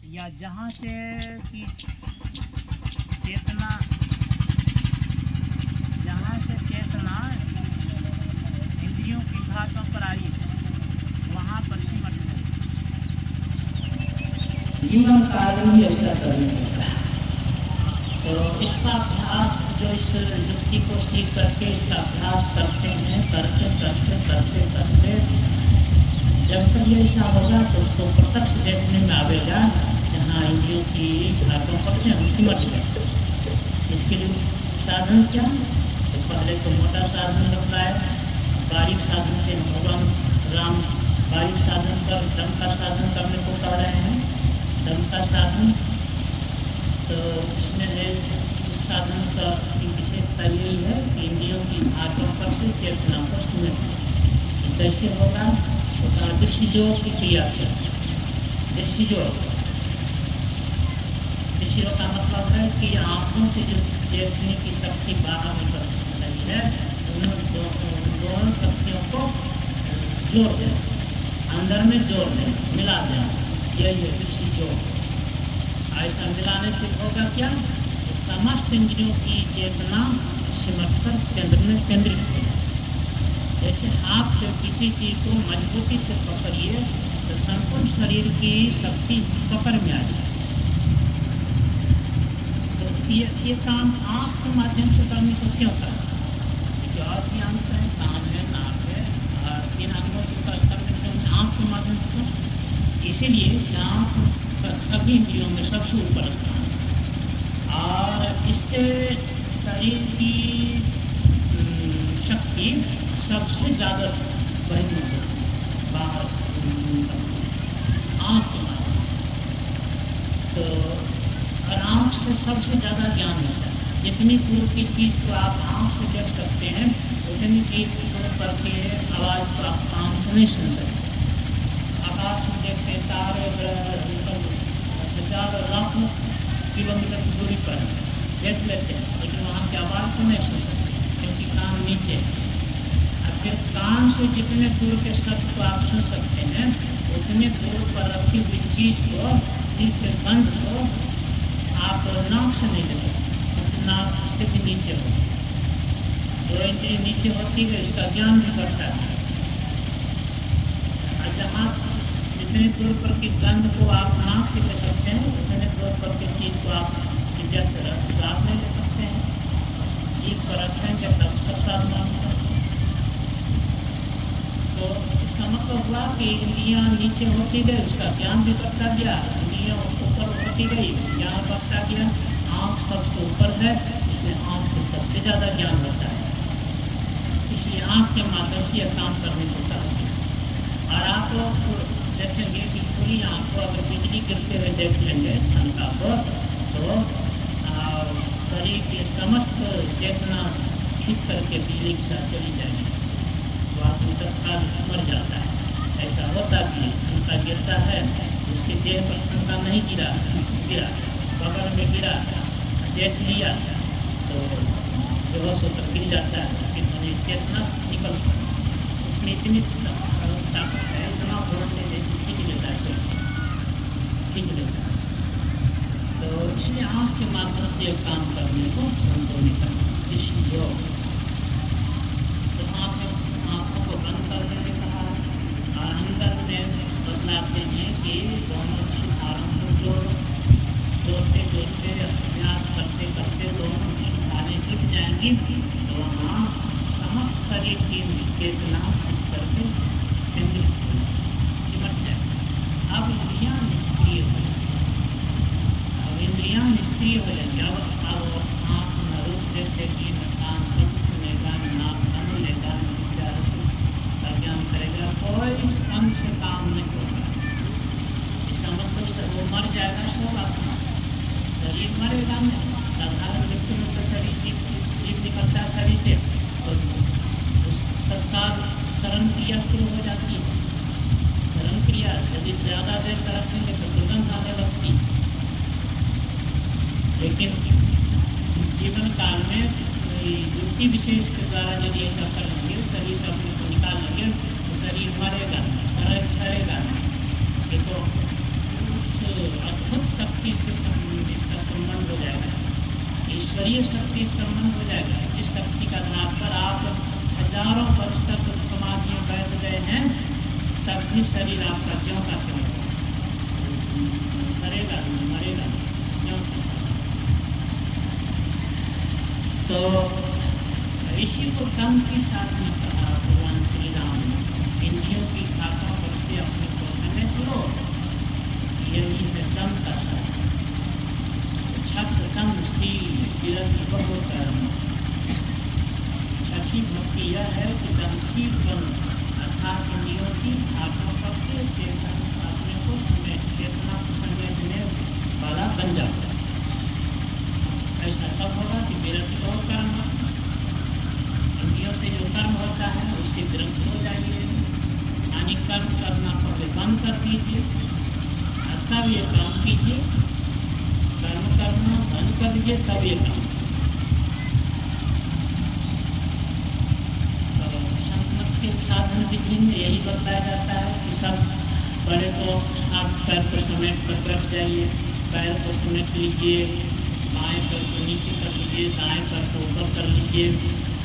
या जहाँ से कि चेतना, जहाँ से चेतना इंद्रियों की घाटों पर आई, वहाँ पर सिमट गई। जीवन काल में ऐसा करने होता है। तो इसका अभ्यास जो इस युक्ति को सीख करके इसका अभ्यास करते हैं, करते करते करते करते जब तक ये ऐसा होगा तो उसको प्रत्यक्ष देखने में आवेगा जहाँ इंद्रियों की घाटों पर से हम सिमट गए। इसके लिए साधन क्या? तो पहले तो मोटा साधन बताया, बारीक साधन से भगवान राम बारीक साधन पर दम का साधन करने को कह रहे हैं। दम का साधन तो इसमें है, उस साधन का की विशेषता यही है कि इंद्रियों की घाटों पर से चेतना को सिमट। कैसे होगा? तो कहा दृष्टियोग की क्रिया से। दृष्टियोग, दृष्टियोग का मतलब है कि आँखों से जो देखने की शक्ति बाहर निकल रही है, उन दोनों शक्तियों को जोड़ दें, अंदर में जोड़ दें, मिला दें, यही है दृष्टियोग। ऐसा मिलाने से होगा क्या? तो समस्त इंद्रियों की चेतना सिमट कर केंद्र में केंद्रित हो। जैसे हाथ से किसी चीज को मजबूती से पकड़िए तो संपूर्ण शरीर की शक्ति पकड़ में आ जाए। तो ये काम आँख के माध्यम से करने को क्यों करें? जो और भी अंग है, कान है, नाक है, इन अंगों से करने को आँख के माध्यम से क्यों? इसीलिए आँख सभी इंद्रियों में सबसे ऊपर स्थान है और इससे शरीर की शक्ति सबसे ज़्यादा बहनी है बाहर आँख के माध्यम। तो और आँख से सबसे ज़्यादा ज्ञान मिलता है। जितनी दूर की चीज़ को आप आँख से देख सकते हैं, उतनी की दूर पर के आवाज़ को आप कान से नहीं सुन सकते। आकाश में देखते तारे ग्रह सब हजारों लाखों किलोमीटर की दूरी पर देख लेते हैं, लेकिन वहाँ की आवाज़ को नहीं सुन सकते क्योंकि कान नीचे। अब फिर कान से जितने दूर के शब्द को आप सुन सकते हैं, उतने दूर पर रखी हुई चीज़ के गंध को आप नाक से नहीं ले सकते क्योंकि नाक से भी नीचे हो। दो इंद्रिय नीचे होती है, इसका ज्ञान भी बढ़ता है। और जहाँ जितने दूर पर की गंध को आप नाक से ले सकते हैं, उतने दूर पर की चीज़ को आप जिज्ञा से रख तो आप नहीं ले सकते हैं। जीभ पर रखेंगे तब सबका अनुमान होगा। तो इसका मतलब हुआ कि इंद्रियाँ नीचे होती गई, उसका ज्ञान भी बढ़ता गया। इंद्रियाँ ऊपर होती गई, ज्ञान बढ़ता गया। आँख सबसे ऊपर है, इसलिए आँख से सबसे ज़्यादा ज्ञान होता है। इसलिए आँख के माध्यम से यह काम करने को कहा। और आप देखेंगे कि खुली आँख को अगर बिजली गिरते हुए देख लेंगे ठंडा को, तो शरीर की समस्त चेतना खींच करके बिजली के साथ चली जाएगी, तो आदमी तत्काल मर जाता है। ऐसा होता भी ठंडा गिरता है, उसके देह पर ठंडा नहीं गिरा, बगल में गिरा, देख लिया तो बेहोश होकर गिर जाता है, फिर मैंने चेतना निकल उसमें इतनी ताकत है, इतना वोल्टेज खींच लेता है, खींच लेता है। तो इसलिए आँख के माध्यम से काम करने को संतोनी करना योग। तो आँखों को बंद कर देने कहा और अंदर में बतलाते हैं कि दोनों सुधारों को जोड़ते जोड़ते अभ्यास करते करते दोनों सुधारें जुट जाएंगी, तो वहाँ समस्त शरीर की चेतना करके केंद्रित सिमट जाए। अब इंद्रियाँ निष्क्रिय हो जाए, अब इंद्रियाँ निष्क्रिय हो जाएंगी। अब आँख न रूप देखेगी, न कान शब्द सुनेगा, न नाक न मिलेगा, न विचार का ज्ञान करेगा, कोई अंग से काम नहीं होगा। इसका मतलब वो मर जाएगा, सब अपना शरीर मरेगा नहीं। साधारण व्यक्ति में तो शरीर जीव निकलता है शरीर से, तो उस तत्काल शरण क्रिया शुरू हो जाती है। शरण क्रिया यदि ज़्यादा देर तक रखेंगे तो दुर्गंध आने लगती। लेकिन जीवन काल में युक्ति विशेष के द्वारा यदि ऐसा करेंगे, शरीर से अपने को निकाल लेंगे, तो शरीर मरेगा, ठहरेगा। देखो उस अद्भुत ईश्वरीय शक्ति से संबंध हो जाएगा। जिस शक्ति का आधार पर आप हजारों वर्ष तक समाधि में बैठ गए हैं, तब भी शरीर आपका ज्यों का त्यों सरेगा नहीं, मरेगा नहीं, ज्यों का त्यों। तो ऋषि को तन के साथ में कहा भगवान श्री राम ने, इंद्रियों की खातों पर से अपने को समय करो, यही है दम का साथ। छठ तम शील विरति बहु कर्म। छठी भक्ति यह है कि दमशील बनो, अर्थात इंद्रियों की खातों पर से चेतन अपने को चेतना को समेटने वाला बन जाता है। ऐसा तब होगा कि विरति बहु कर्म, इंद्रियों से जो कर्म होता है उससे विरक्त हो जाइए, यानी कर्म करना पहले बंद कर दीजिए, तब ये काम कीजिए। कर्म करना बंद कर दीजिए, तब ये काम। तो संत के साधन विधि में यही बताया जाता है कि सब पहले तो हाथ पैर को समेट कर रख जाइए, पैर को समेट लीजिए, बाएं पैर को नीचे कर लीजिए, दाएं पैर को ऊपर कर लीजिए,